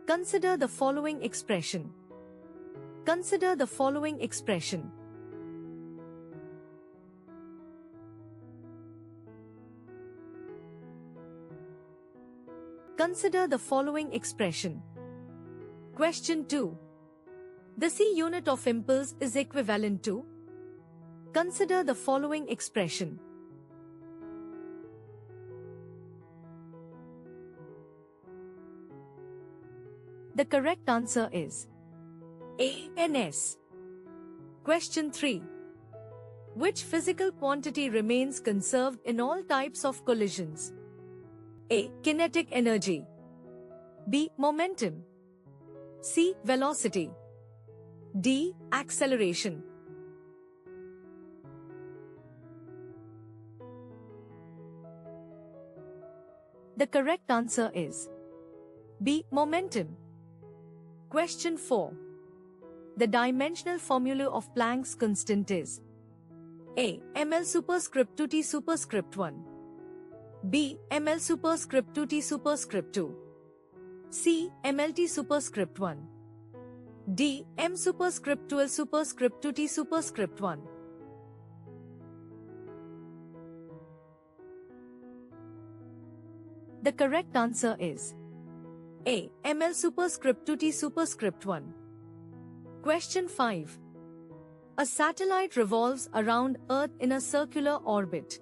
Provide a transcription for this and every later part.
Consider the following expression. Consider the following expression. Consider the following expression. Question 2. The C unit of impulse is equivalent to. Consider the following expression. The correct answer is A. ns. Question 3. Which physical quantity remains conserved in all types of collisions? A. Kinetic energy. B. Momentum. C. Velocity. D. Acceleration. The correct answer is B. Momentum. Question 4. The dimensional formula of Planck's constant is A. ml superscript 2t superscript 1. B. ml superscript 2t superscript 2. C. mlt superscript 1. D. m superscript 12 superscript 2t superscript 1. The correct answer is A. ml superscript 2t superscript 1. Question 5. A satellite revolves around Earth in a circular orbit.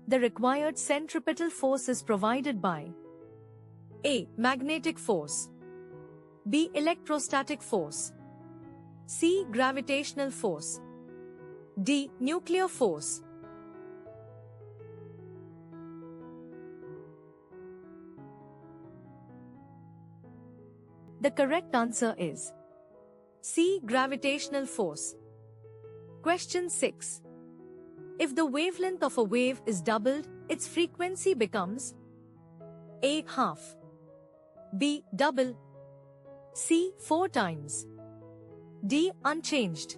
The required centripetal force is provided by A. Magnetic force. B. Electrostatic force. C. Gravitational force. D. Nuclear force. The correct answer is C. Gravitational force. Question 6. If the wavelength of a wave is doubled, its frequency becomes A. Half. B. Double. C. 4 times. D. Unchanged.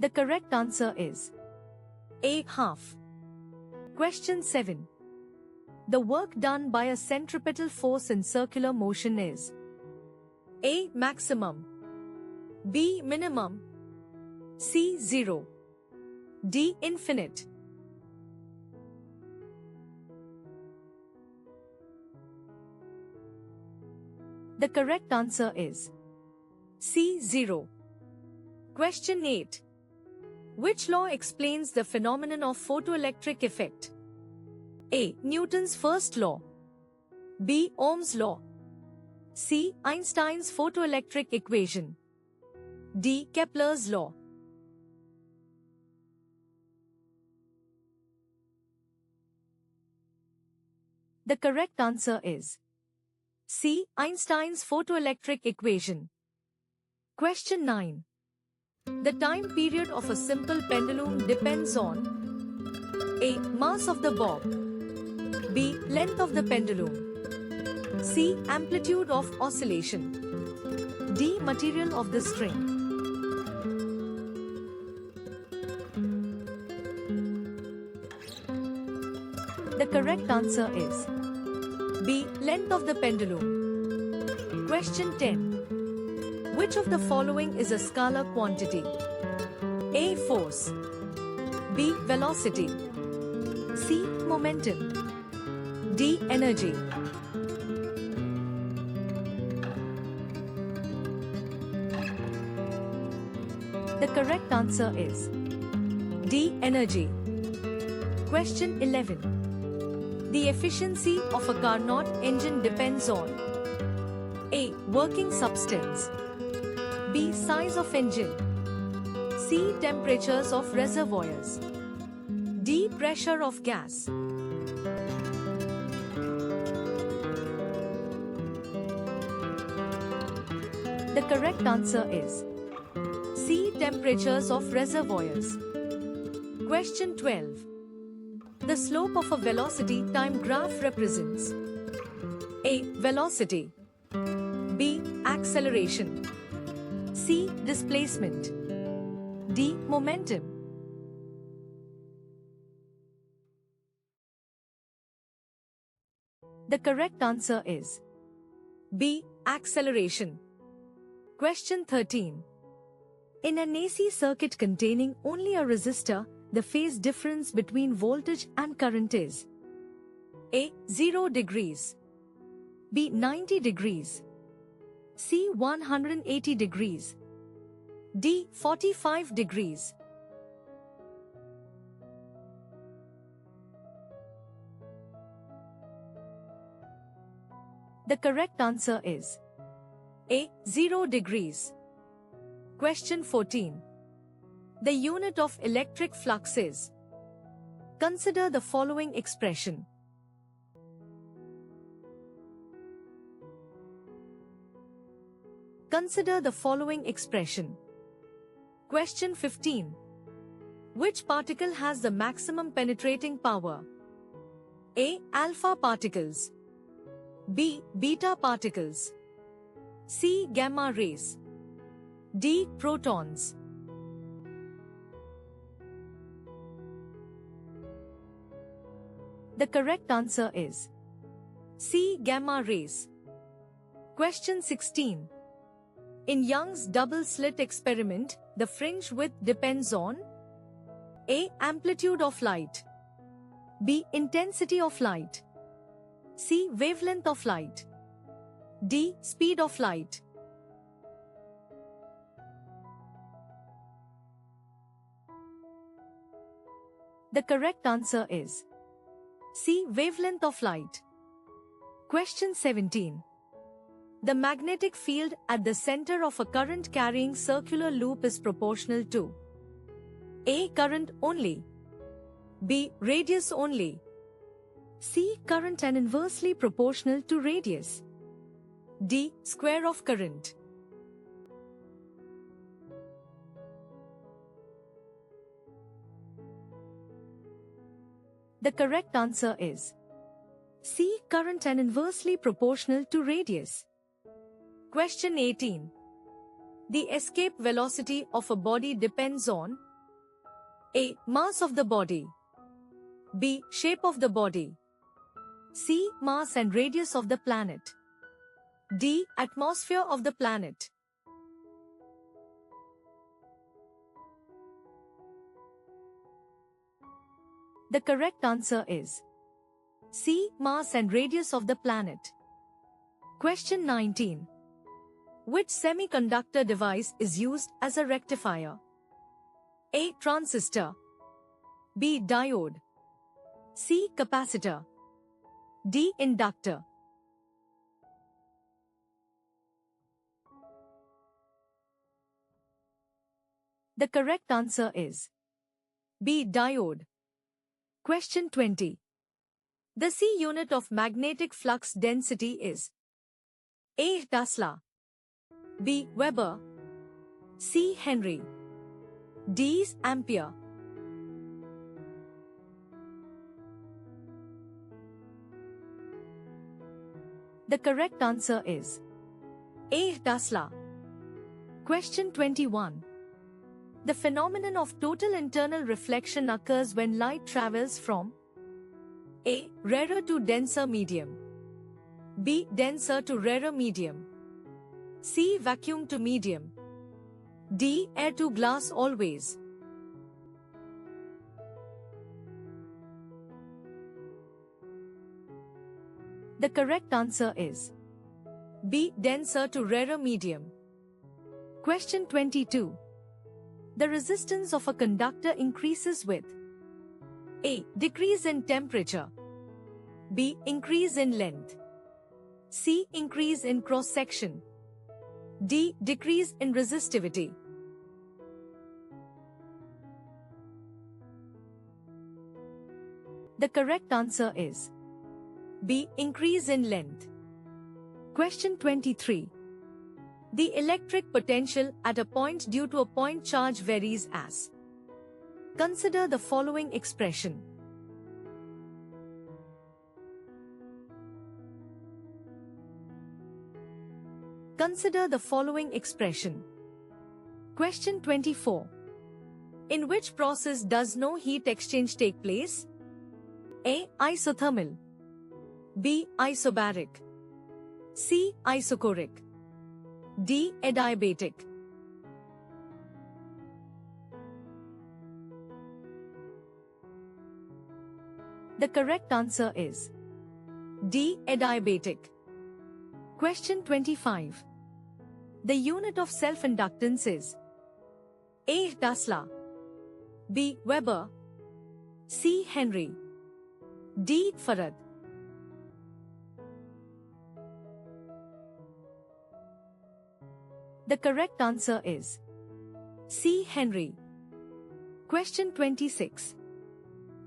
The correct answer is A. Half. Question 7. The work done by a centripetal force in circular motion is A. Maximum. B. Minimum. C. 0. D. Infinite. The correct answer is C. 0. Question 8. Which law explains the phenomenon of photoelectric effect? A. Newton's first law. B. Ohm's law. C. Einstein's photoelectric equation. D. Kepler's law. The correct answer is C. Einstein's photoelectric equation. Question 9. The time period of a simple pendulum depends on A. Mass of the bob. B. Length of the pendulum. C. Amplitude of oscillation. D. Material of the string. The correct answer is B. Length of the pendulum. Question 10. Which of the following is a scalar quantity? A. Force. B. Velocity. C. Momentum. D. Energy. The correct answer is D. Energy. Question 11. The efficiency of a Carnot engine depends on A. Working substance. B. Size of engine. C. Temperatures of reservoirs. D. Pressure of gas. The correct answer is C. Temperatures of reservoirs. Question 12. The slope of a velocity time graph represents A. Velocity. B. Acceleration. C. Displacement. D. Momentum. The correct answer is B. Acceleration. Question 13. In an AC circuit containing only a resistor, the phase difference between voltage and current is A. 0 degrees, B. 90 degrees, C. 180 degrees, D. 45 degrees. The correct answer is A. 0 degrees. Question 14. The unit of electric flux is. Consider the following expression. Consider the following expression. Question 15. Which particle has the maximum penetrating power? A. Alpha particles, B. Beta particles, C. Gamma rays, D. Protons. The correct answer is C. Gamma rays. Question 16. In Young's double-slit experiment, the fringe width depends on A. Amplitude of light, B. Intensity of light, C. Wavelength of light, D. Speed of light. The correct answer is C. Wavelength of light. Question 17. The magnetic field at the center of a current-carrying circular loop is proportional to A. Current only, B. Radius only, C. Current and inversely proportional to radius, D. Square of current. The correct answer is C. Current and inversely proportional to radius. Question 18. The escape velocity of a body depends on A. Mass of the body, B. Shape of the body, C. Mass and radius of the planet, D. Atmosphere of the planet. The correct answer is C. Mass and radius of the planet. Question 19. Which semiconductor device is used as a rectifier? A. Transistor, B. Diode, C. Capacitor, D. Inductor. The correct answer is B. Diode. Question 20. The C unit of magnetic flux density is A. Tesla, B. Weber, C. Henry, D. Ampere. The correct answer is A. Tesla. Question 21. The phenomenon of total internal reflection occurs when light travels from A. Rarer to denser medium, B. Denser to rarer medium, C. Vacuum to medium, D. Air to glass always. The correct answer is B. Denser to rarer medium. Question 22. The resistance of a conductor increases with A. Decrease in temperature, B. Increase in length, C. Increase in cross-section, D. Decrease in resistivity. The correct answer is B. Increase in length. Question 23. The electric potential at a point due to a point charge varies as. Consider the following expression. Consider the following expression. Question 24. In which process does no heat exchange take place? A. Isothermal, B. Isobaric. C. Isochoric. D. Adiabatic. The correct answer is D. Adiabatic. Question 25. The unit of self-inductance is A. Tesla, B. Weber, C. Henry, D. Farad. The correct answer is C. Henry. Question 26.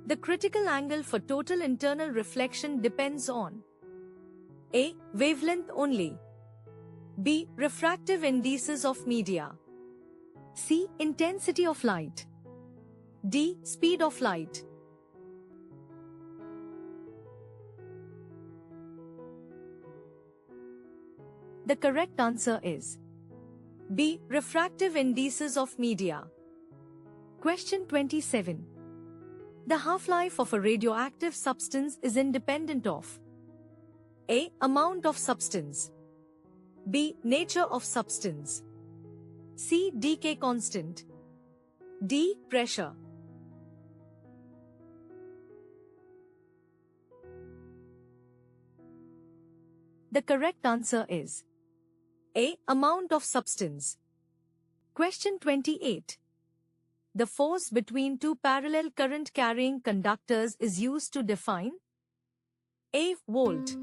The critical angle for total internal reflection depends on A. Wavelength only, B. Refractive indices of media, C. Intensity of light, D. Speed of light. The correct answer is B. Refractive indices of media. Question 27. The half-life of a radioactive substance is independent of A. Amount of substance, B. Nature of substance, C. Decay constant, D. Pressure. The correct answer is A. Amount of substance. Question 28. The force between two parallel current-carrying conductors is used to define A. Volt,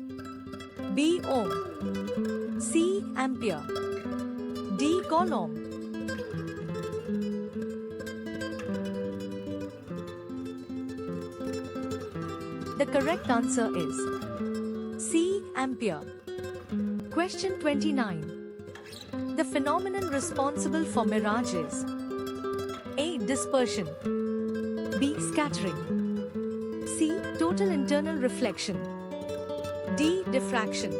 B. Ohm, C. Ampere, D. Coulomb. The correct answer is C. Ampere. Question 29. The phenomenon responsible for mirage is A. Dispersion, B. Scattering, C. Total internal reflection, D. Diffraction.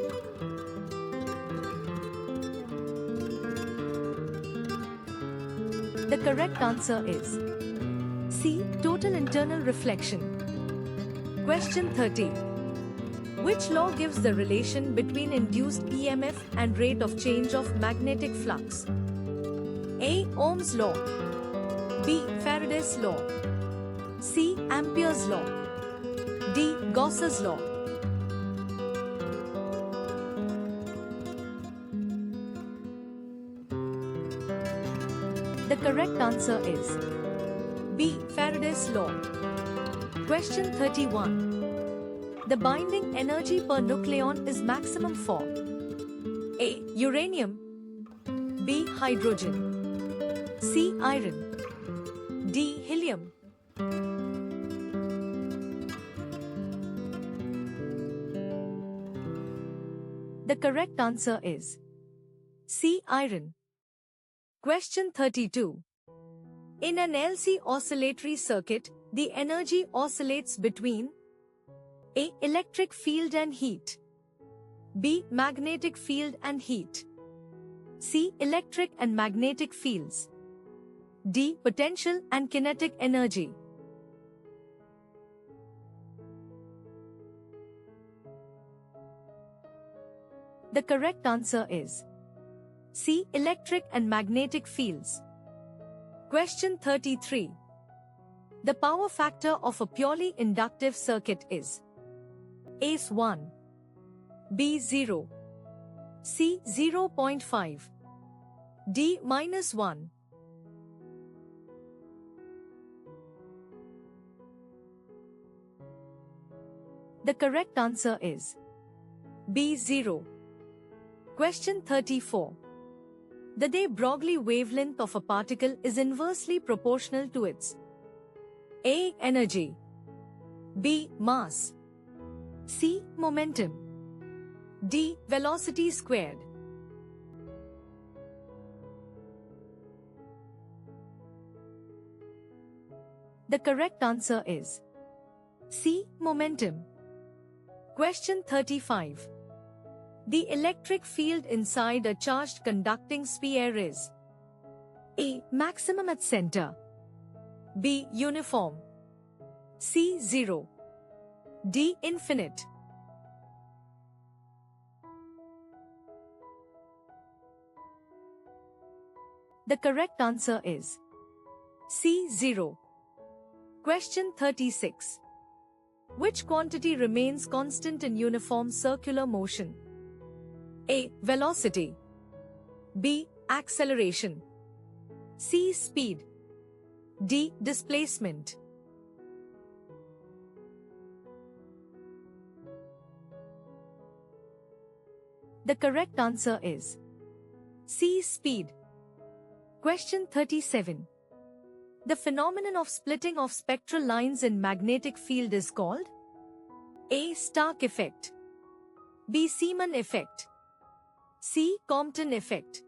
The correct answer is C. Total internal reflection. Question 30. Which law gives the relation between induced EMF and rate of change of magnetic flux? A. Ohm's law, B. Faraday's law, C. Ampere's law, D. Gauss's law. The correct answer is B. Faraday's law. Question 31. The binding energy per nucleon is maximum for A. Uranium, B. Hydrogen, C. Iron, D. Helium. The correct answer is C. Iron. Question 32. In an LC oscillatory circuit, the energy oscillates between A. Electric field and heat, B. Magnetic field and heat, C. Electric and magnetic fields, D. Potential and kinetic energy. The correct answer is C. Electric and magnetic fields. Question 33. The power factor of a purely inductive circuit is A 1, B 0, C 0.5, D -1. The correct answer is B 0. Question 34. The de Broglie wavelength of a particle is inversely proportional to its A. Energy, B. Mass, C. Momentum, D. Velocity squared. The correct answer is C. Momentum. Question 35. The electric field inside a charged conducting sphere is A. Maximum at center, B. Uniform, C. 0, D. Infinite. The correct answer is C. 0. Question 36. Which quantity remains constant in uniform circular motion? A. Velocity. B. Acceleration. C. Speed. D. Displacement. The correct answer is C. Speed. Question 37. The phenomenon of splitting of spectral lines in magnetic field is called A. Stark effect. B. Zeeman effect. C. Compton effect.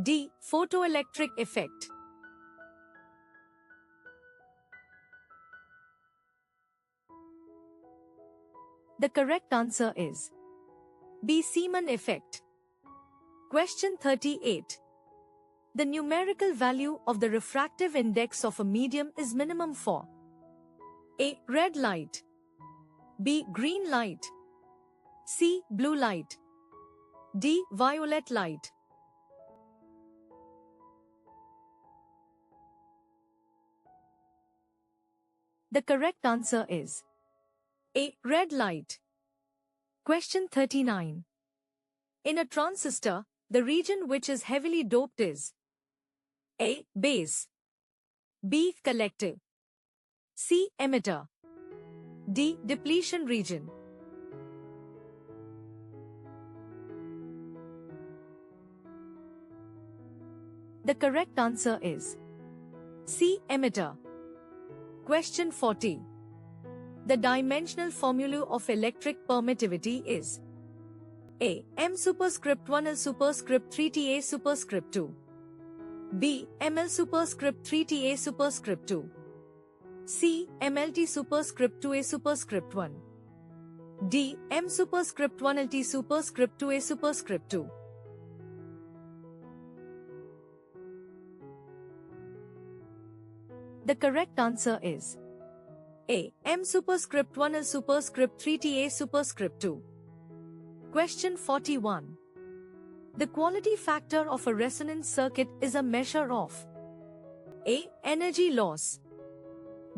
D. Photoelectric effect. The correct answer is B. Zeeman effect. Question 38. The numerical value of the refractive index of a medium is minimum for A. Red light. B. Green light. C. Blue light. D. Violet light. The correct answer is A. Red light. Question 39. In a transistor, the region which is heavily doped is A. Base. B. Collective. C. Emitter. D. Depletion region. The correct answer is C. Emitter. Question 40. The dimensional formula of electric permittivity is A. M superscript 1 L superscript 3 T A superscript 2. B. ML superscript 3 T A superscript 2. C. MLT superscript 2 A superscript 1. D. M superscript 1 LT superscript 2 A superscript 2. The correct answer is A. M superscript 1 L superscript 3 T A superscript 2. Question 41. The quality factor of a resonance circuit is a measure of A. Energy loss.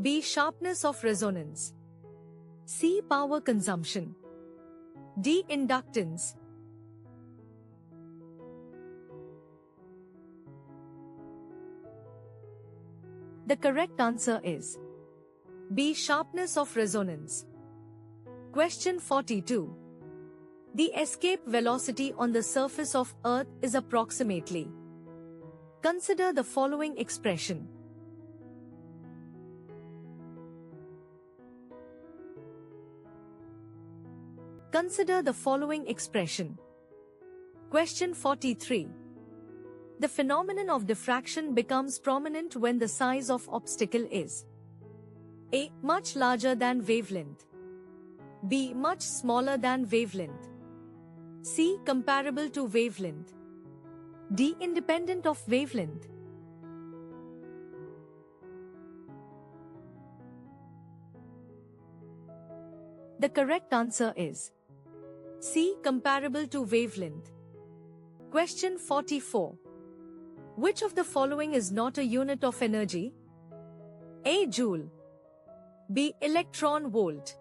B. Sharpness of resonance. C. Power consumption. D. Inductance. The correct answer is B. Sharpness of resonance. Question 42. The escape velocity on the surface of Earth is approximately. Consider the following expression. Consider the following expression. Question 43. The phenomenon of diffraction becomes prominent when the size of obstacle is A. Much larger than wavelength. B. Much smaller than wavelength. C. Comparable to wavelength. D. Independent of wavelength. The correct answer is C. Comparable to wavelength. Question 44. Which of the following is not a unit of energy? A. Joule. B. Electron volt.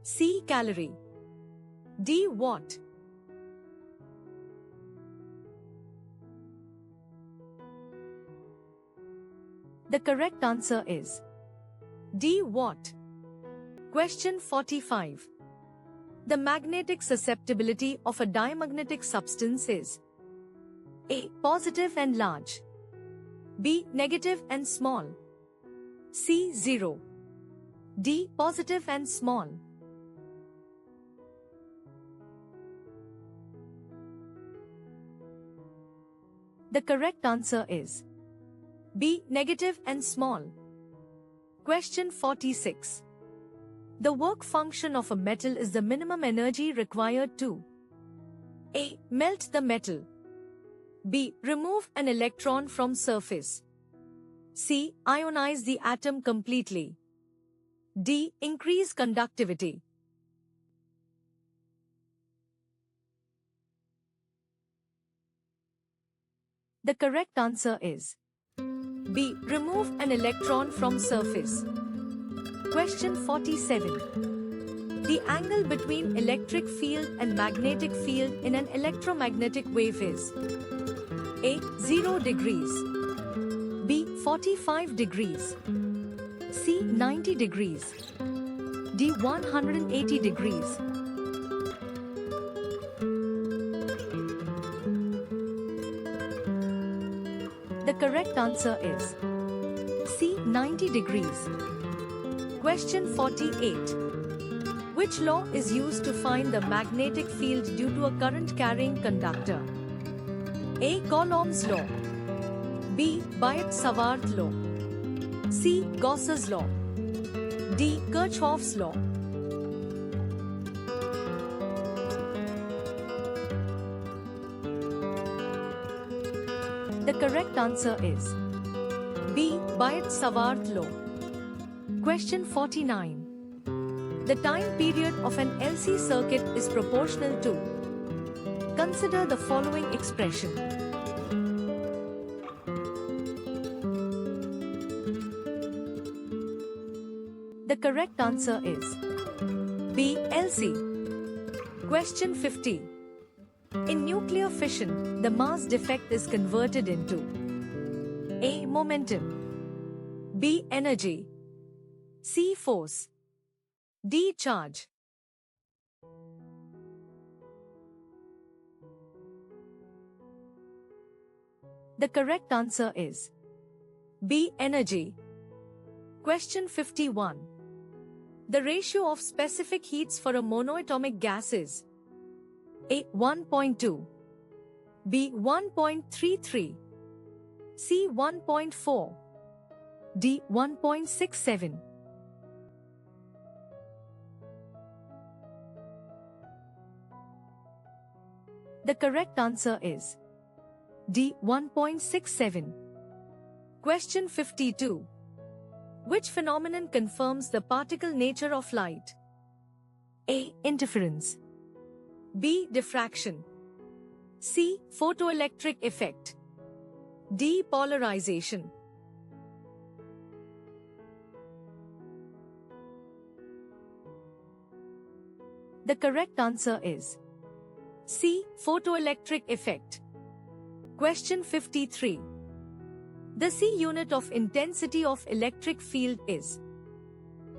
C. Calorie. D. Watt. The correct answer is D. Watt. Question 45. The magnetic susceptibility of a diamagnetic substance is A. Positive and large. B. Negative and small. C. 0. D. Positive and small. The correct answer is B. Negative and small. Question 46. The work function of a metal is the minimum energy required to A. Melt the metal. B. Remove an electron from surface. C. Ionize the atom completely. D. Increase conductivity. The correct answer is B. Remove an electron from surface. Question 47. The angle between electric field and magnetic field in an electromagnetic wave is A. 0 degrees, B. 45 degrees, C. 90 degrees, D. 180 degrees. The correct answer is C. 90 degrees. Question 48. Which law is used to find the magnetic field due to a current-carrying conductor? A. Coulomb's law, B. Biot-Savart law, C. Gauss's law, D. Kirchhoff's law. The correct answer is B. Biot-Savart law. Question 49. The time period of an LC circuit is proportional to. Consider the following expression. The correct answer is B. LC. Question 50. In nuclear fission, the mass defect is converted into A. Momentum, B. Energy, C. Force, D. Charge. The correct answer is B. Energy. Question 51. The ratio of specific heats for a monoatomic gas is A. 1.2, B. 1.33, C. 1.4, D. 1.67. The correct answer is D. 1.67. Question 52. Which phenomenon confirms the particle nature of light? A. Interference, B. Diffraction, C. Photoelectric effect, D. Polarization. The correct answer is C. Photoelectric effect. Question 53. The C unit of intensity of electric field is.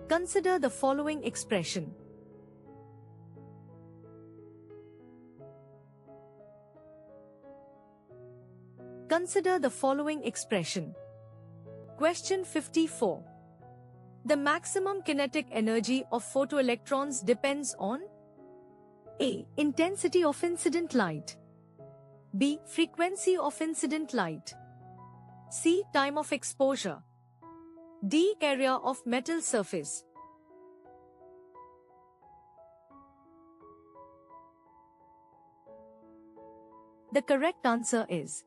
Consider the following expression. Consider the following expression. Question 54. The maximum kinetic energy of photoelectrons depends on A. Intensity of incident light, B. Frequency of incident light, C. Time of exposure, D. Area of metal surface. The correct answer is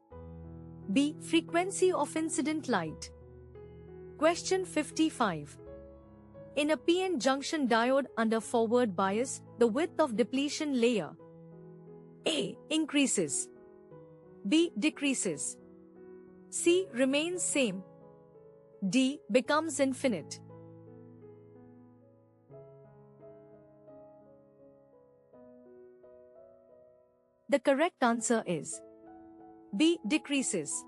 B. Frequency of incident light. Question 55. In a PN junction diode under forward bias, the width of depletion layer A. Increases, B. Decreases, C. Remains same, D. Becomes infinite. The correct answer is B. Decreases.